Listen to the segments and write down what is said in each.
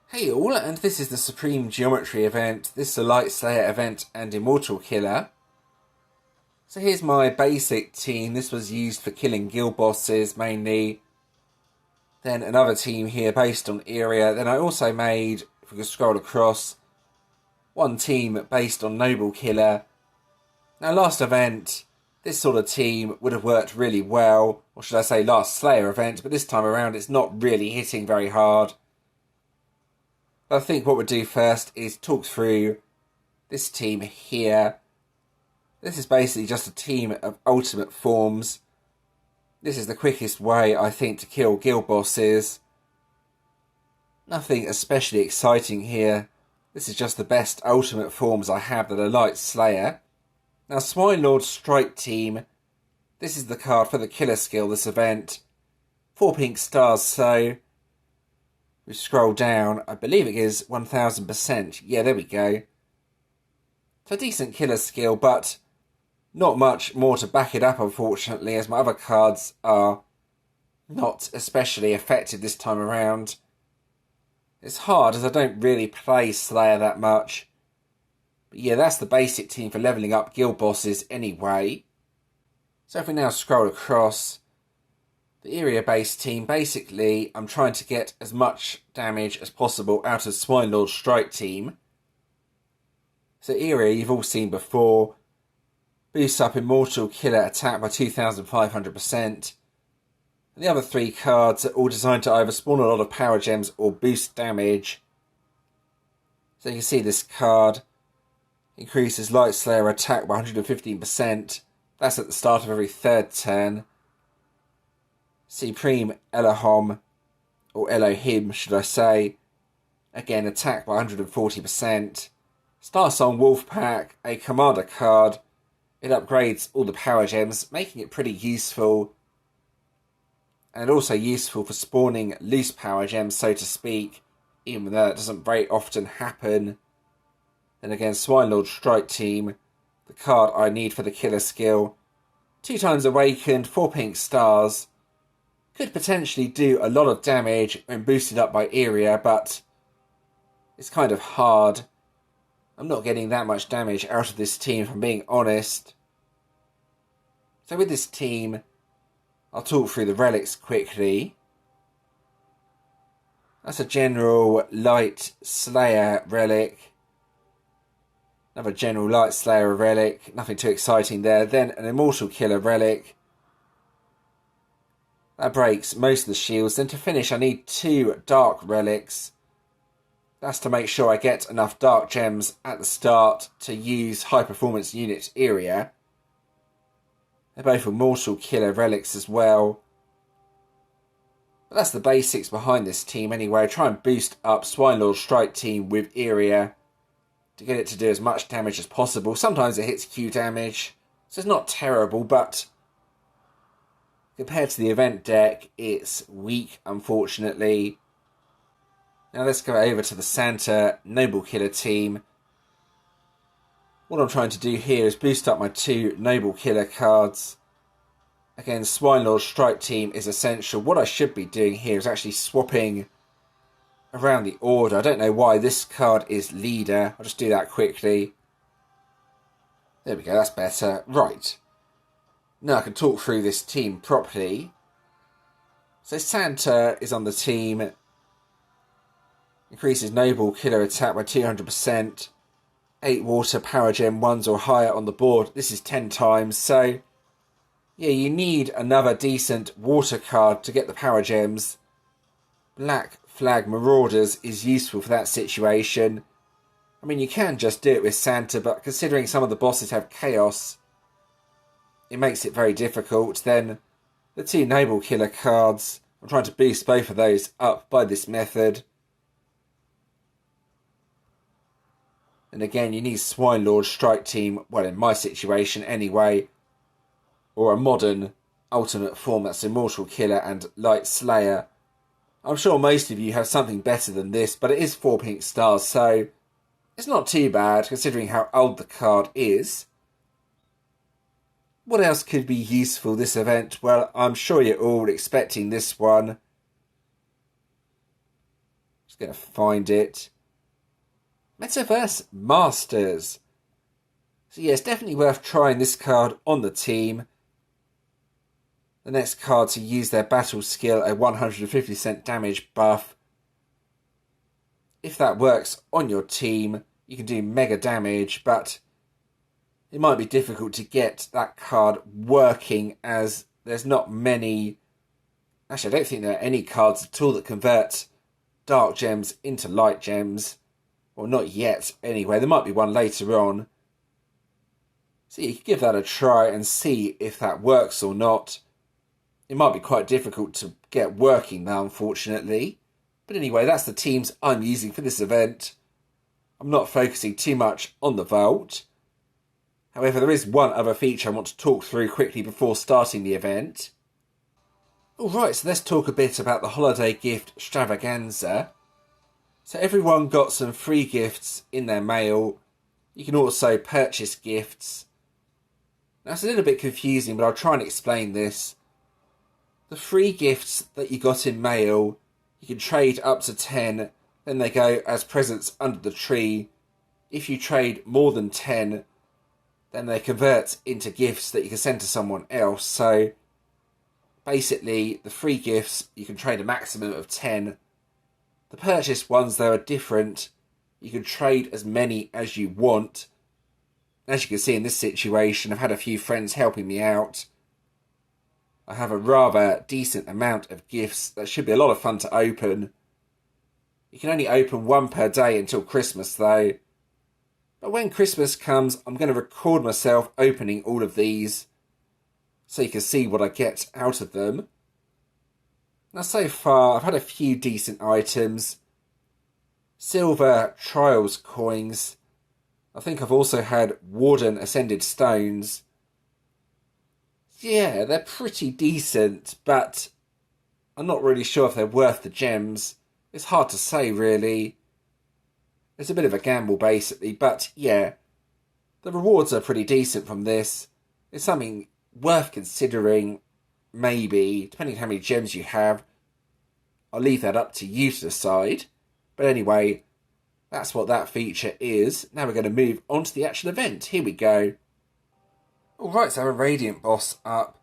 Hey all, and this is the Supreme Geometry event. This is a Light Slayer event and Immortal Killer. So here's my basic team. This was used for killing guild bosses mainly. Then another team here based on Iria. Then I also made, if we can scroll across, one team based on Noble Killer. Now last event, this sort of team would have worked really well, or should I say last Slayer event, but this time around it's not really hitting very hard. I think what we'll do first is talk through this team here. This is basically just a team of ultimate forms. This is the quickest way, I think, to kill guild bosses. Nothing especially exciting here. This is just the best ultimate forms I have that are Light Slayer. Now, Swine Lord Strike Team. This is the card for the killer skill this event. 4 pink stars, so we scroll down, I believe it is 1000%. Yeah, there we go. So a decent killer skill, but not much more to back it up, unfortunately, as my other cards are not especially effective this time around. It's hard, as I don't really play Slayer that much. But yeah, that's the basic team for levelling up guild bosses anyway. So if we now scroll across, the Iria-based team, basically, I'm trying to get as much damage as possible out of Swine Lord Strike Team. So Iria, you've all seen before, boosts up Immortal Killer attack by 2500%. And the other 3 cards are all designed to either spawn a lot of power gems or boost damage. So you can see this card increases Light Slayer attack by 115%. That's at the start of every 3rd turn. Supreme Elohim, or Elohim should I say, again attack by 140%. Star Song Wolfpack, a commander card. It upgrades all the power gems, making it pretty useful. And also useful for spawning loose power gems, so to speak, even though that doesn't very often happen. Then again, Swine Lord Strike Team, the card I need for the killer skill. 2 times awakened, 4 pink stars. Could potentially do a lot of damage when boosted up by Iria, but it's kind of hard. I'm not getting that much damage out of this team, if I'm being honest. So with this team, I'll talk through the relics quickly. That's a general Light Slayer relic. Another general Light Slayer relic. Nothing too exciting there. Then an Immortal Killer relic. That breaks most of the shields. Then to finish, I need 2 Dark Relics. That's to make sure I get enough Dark Gems at the start to use High Performance Unit Iria. They're both Immortal Killer Relics as well. But that's the basics behind this team anyway. I try and boost up Swine Lord Strike Team with Iria to get it to do as much damage as possible. Sometimes it hits Q damage, so it's not terrible, but compared to the event deck, it's weak, unfortunately. Now let's go over to the Santa Noble Killer team. What I'm trying to do here is boost up my 2 Noble Killer cards. Again, Swine Lord Strike Team is essential. What I should be doing here is actually swapping around the order. I don't know why this card is leader. I'll just do that quickly. There we go, that's better. Right. Now I can talk through this team properly. So Santa is on the team. Increases Noble Killer attack by 200%. 8 water power gem 1s or higher on the board. This is 10 times. So yeah, you need another decent water card to get the power gems. Black Flag Marauders is useful for that situation. I mean, you can just do it with Santa, but considering some of the bosses have chaos, it makes it very difficult. Then the 2 Noble Killer cards, I'm trying to boost both of those up by this method. And again, you need Swine Lord Strike Team, well, in my situation anyway, or a modern ultimate form that's Immortal Killer and Light Slayer. I'm sure most of you have something better than this, but it is 4 pink stars, so it's not too bad considering how old the card is. What else could be useful this event? Well, I'm sure you're all expecting this one. Just going to find it. Metaverse Masters. So yeah, it's definitely worth trying this card on the team. The next card to use their battle skill, a 150% damage buff. If that works on your team, you can do mega damage, but it might be difficult to get that card working as there's not many... Actually, I don't think there are any cards at all that convert dark gems into light gems. Well, not yet, anyway. There might be one later on. So you can give that a try and see if that works or not. It might be quite difficult to get working now, unfortunately. But anyway, that's the teams I'm using for this event. I'm not focusing too much on the vault. However, there is one other feature I want to talk through quickly before starting the event. Alright, so let's talk a bit about the holiday Gift-Stravaganza. So everyone got some free gifts in their mail. You can also purchase gifts. Now it's a little bit confusing, but I'll try and explain this. The free gifts that you got in mail, you can trade up to 10, then they go as presents under the tree. If you trade more than 10, then they convert into gifts that you can send to someone else. So basically, the free gifts, you can trade a maximum of 10. The purchased ones, though, are different. You can trade as many as you want. As you can see in this situation, I've had a few friends helping me out. I have a rather decent amount of gifts that should be a lot of fun to open. You can only open one per day until Christmas, though. But when Christmas comes, I'm going to record myself opening all of these so you can see what I get out of them. Now, so far, I've had a few decent items. Silver Trials coins. I think I've also had Warden Ascended Stones. Yeah, they're pretty decent, but I'm not really sure if they're worth the gems. It's hard to say, really. It's a bit of a gamble, basically, but yeah, the rewards are pretty decent from this. It's something worth considering, maybe, depending on how many gems you have. I'll leave that up to you to decide. But anyway, that's what that feature is. Now we're going to move on to the actual event. Here we go. Alright, so I have a Radiant boss up.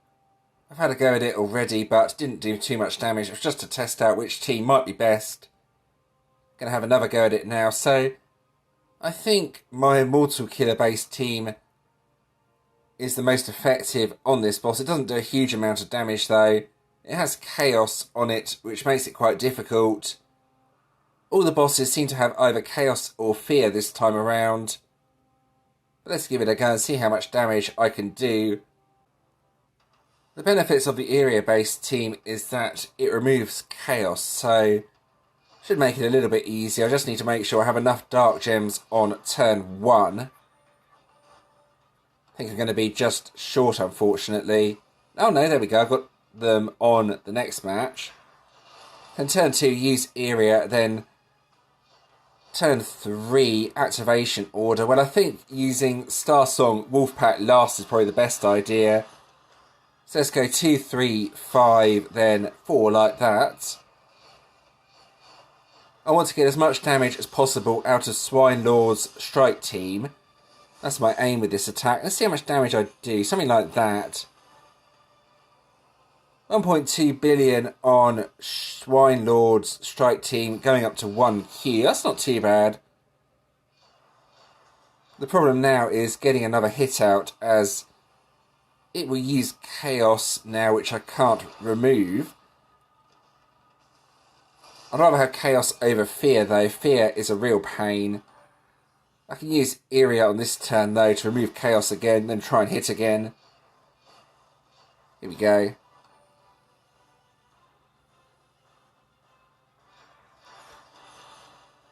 I've had a go at it already, but didn't do too much damage. It was just to test out which team might be best. Going to have another go at it now. So, I think my Immortal Killer based team is the most effective on this boss. It doesn't do a huge amount of damage, though. It has Chaos on it, which makes it quite difficult. All the bosses seem to have either Chaos or Fear this time around. But let's give it a go and see how much damage I can do. The benefits of the Iria-based team is that it removes Chaos, so should make it a little bit easier. I just need to make sure I have enough Dark Gems on turn 1. I think I'm going to be just short, unfortunately. Oh no, there we go. I've got them on the next match. Then turn 2, use Iria, then turn 3, activation order. Well, I think using Star Song Wolfpack last is probably the best idea. So let's go 2, 3, 5, then 4 like that. I want to get as much damage as possible out of Swine Lord's strike team. That's my aim with this attack. Let's see how much damage I do. Something like that. 1.2 billion on Swine Lord's strike team, going up to 1Q. That's not too bad. The problem now is getting another hit out, as it will use Chaos now, which I can't remove. I'd rather have Chaos over Fear, though. Fear is a real pain. I can use Iria on this turn, though, to remove Chaos again, then try and hit again. Here we go.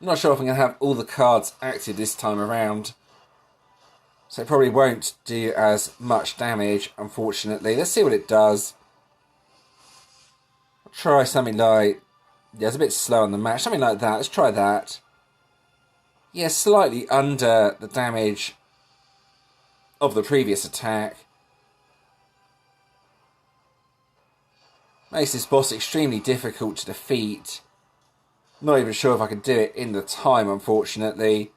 I'm not sure if I'm going to have all the cards active this time around. So it probably won't do as much damage, unfortunately. Let's see what it does. I'll try something like... Yeah, it's a bit slow on the match. Something like that. Let's try that. Yeah, slightly under the damage of the previous attack. Makes this boss extremely difficult to defeat. Not even sure if I can do it in the time, unfortunately.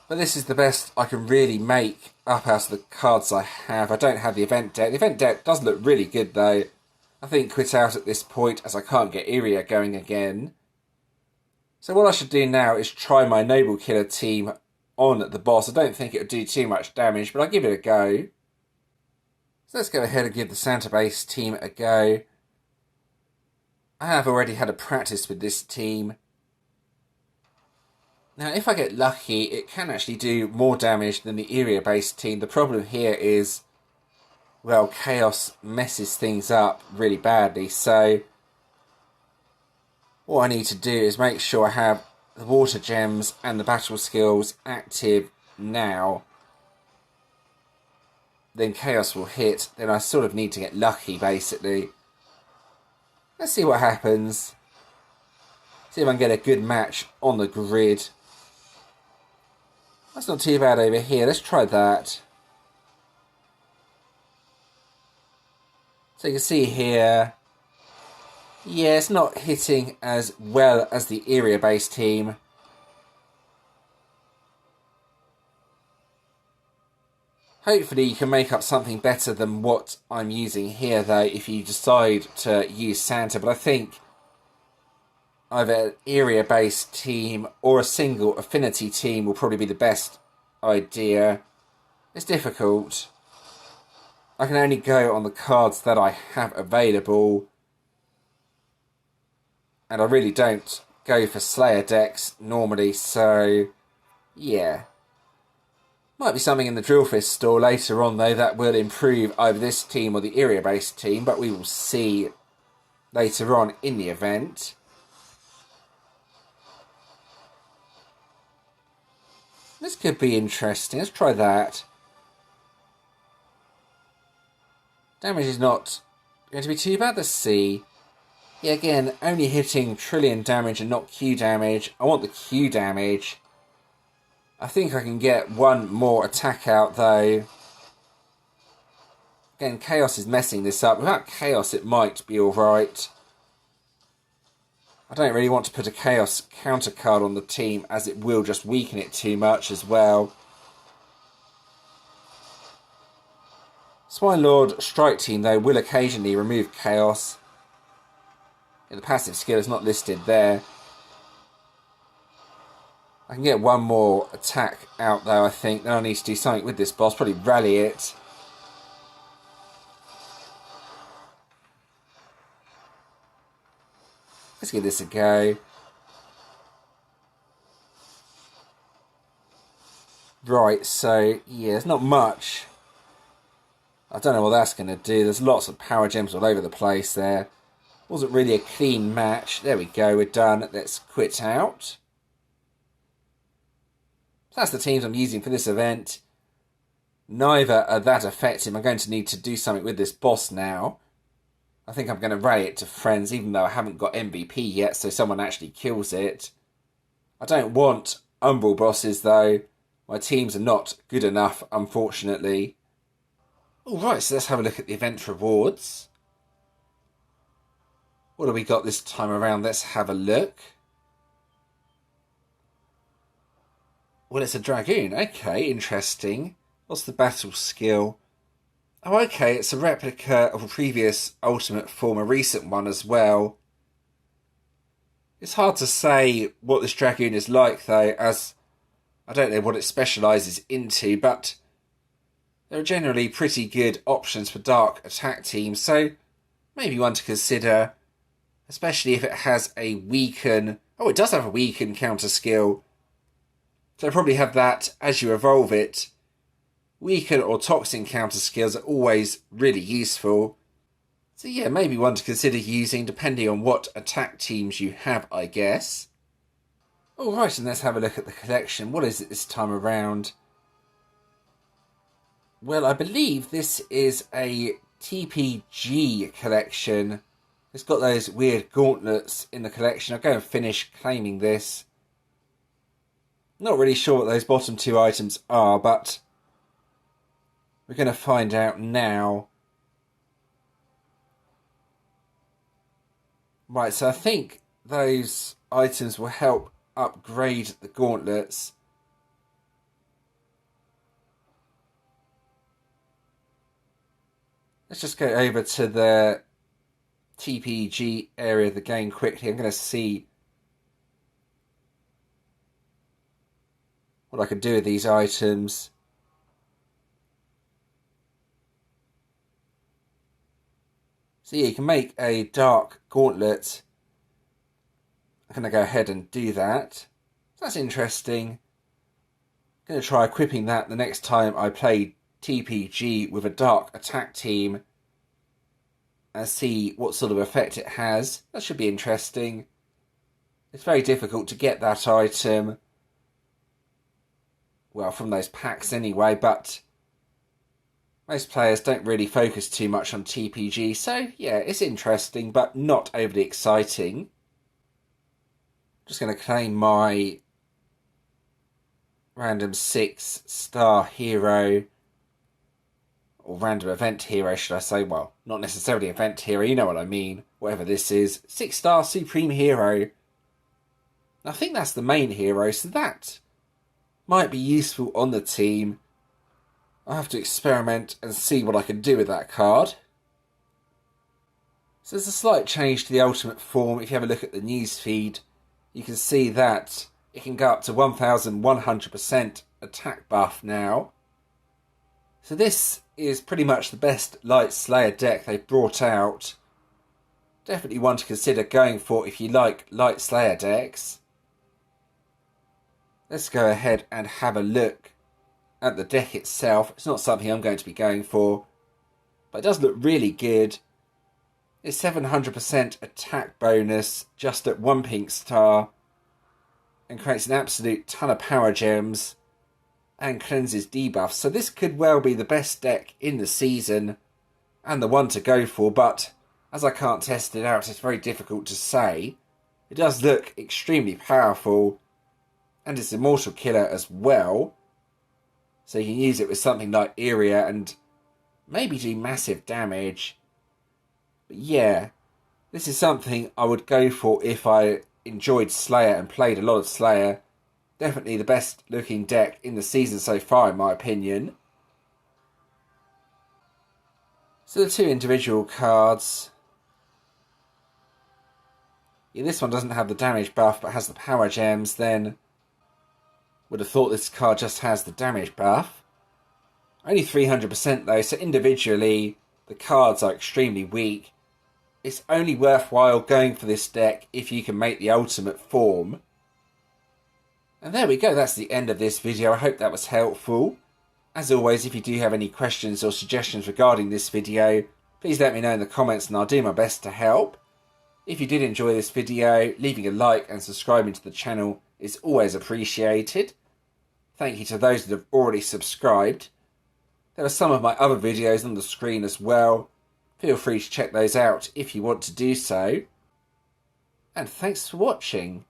But this is the best I can really make up out of the cards I have. I don't have the event deck. The event deck does look really good, though. I think quit out at this point, as I can't get Iria going again. So what I should do now is try my Noble Killer team on the boss. I don't think it would do too much damage, but I'll give it a go. So let's go ahead and give the Santa base team a go. I have already had a practice with this team. Now, if I get lucky, it can actually do more damage than the Iria-based team. The problem here is, well, Chaos messes things up really badly. So, what I need to do is make sure I have the water gems and the battle skills active now. Then Chaos will hit. Then I sort of need to get lucky, basically. Let's see what happens. See if I can get a good match on the grid. That's not too bad over here. Let's try that. So you can see here. Yeah, it's not hitting as well as the Iria-based team. Hopefully you can make up something better than what I'm using here, though, if you decide to use Santa. But I think either an Iria-based team or a single affinity team will probably be the best idea. It's difficult. I can only go on the cards that I have available. And I really don't go for Slayer decks normally, so yeah. Might be something in the Drillfist store later on, though, that will improve either this team or the Iria-based team, but we will see later on in the event. This could be interesting. Let's try that. Damage is not going to be too bad. Let's see. Yeah, again, only hitting trillion damage and not Q damage. I want the Q damage. I think I can get one more attack out, though. Again, Chaos is messing this up. Without Chaos, it might be alright. I don't really want to put a Chaos counter card on the team, as it will just weaken it too much as well. Swine Lord Strike Team, though, will occasionally remove Chaos. The passive skill is not listed there. I can get one more attack out, though, I think. Then I need to do something with this boss. Probably rally it. Let's give this a go. Right, so, yeah, there's not much. I don't know what that's going to do. There's lots of power gems all over the place there. Wasn't really a clean match. There we go, we're done. Let's quit out. So that's the teams I'm using for this event. Neither are that effective. I'm going to need to do something with this boss now. I think I'm going to rally it to friends, even though I haven't got MVP yet, so someone actually kills it. I don't want Umbral bosses, though. My teams are not good enough, unfortunately. Alright, so let's have a look at the event rewards. What do we got this time around? Let's have a look. Well, it's a Dragoon. Okay, interesting. What's the battle skill? Oh, okay, it's a replica of a previous Ultimate form, a recent one as well. It's hard to say what this Dragoon is like, though, as I don't know what it specialises into, but there are generally pretty good options for dark attack teams, so maybe one to consider, especially if it has a weaken... Oh, it does have a weaken counter skill. So probably have that as you evolve it. Weaken or toxin counter skills are always really useful. So yeah, maybe one to consider using depending on what attack teams you have, I guess. Alright, and let's have a look at the collection. What is it this time around? Well, I believe this is a TPG collection. It's got those weird gauntlets in the collection. I'll go and finish claiming this. Not really sure what those bottom two items are, but we're going to find out now. Right, so I think those items will help upgrade the gauntlets. Let's just go over to the TPG area of the game quickly. I'm going to see what I can do with these items. So yeah, you can make a dark gauntlet. I'm going to go ahead and do that. So that's interesting. I'm going to try equipping that the next time I play TPG with a dark attack team and see what sort of effect it has. That should be interesting. It's very difficult to get that item, well, from those packs anyway, but most players don't really focus too much on TPG, so yeah, it's interesting, but not overly exciting. Just going to claim my random 6-star hero, or random event hero, should I say? Well, not necessarily event hero, you know what I mean. Whatever this is. 6-star supreme hero. I think that's the main hero, so that might be useful on the team. I'll have to experiment and see what I can do with that card. So there's a slight change to the ultimate form. If you have a look at the news feed, you can see that it can go up to 1100% attack buff now. So this is pretty much the best Light Slayer deck they've brought out. Definitely one to consider going for if you like Light Slayer decks. Let's go ahead and have a look at the deck itself. It's not something I'm going to be going for, but it does look really good. It's 700% attack bonus just at 1 pink star and creates an absolute ton of power gems and cleanses debuffs. So this could well be the best deck in the season and the one to go for, but as I can't test it out, it's very difficult to say. It does look extremely powerful, and it's Immortal Killer as well. So you can use it with something like Iria and maybe do massive damage. But yeah, this is something I would go for if I enjoyed Slayer and played a lot of Slayer. Definitely the best looking deck in the season so far, in my opinion. So the 2 individual cards. Yeah, this one doesn't have the damage buff but has the power gems. Then would have thought this card just has the damage buff. Only 300% though, so individually the cards are extremely weak. It's only worthwhile going for this deck if you can make the ultimate form. And there we go, that's the end of this video. I hope that was helpful. As always, if you do have any questions or suggestions regarding this video, please let me know in the comments and I'll do my best to help. If you did enjoy this video, leaving a like and subscribing to the channel is always appreciated. Thank you to those that have already subscribed. There are some of my other videos on the screen as well. Feel free to check those out if you want to do so. And thanks for watching.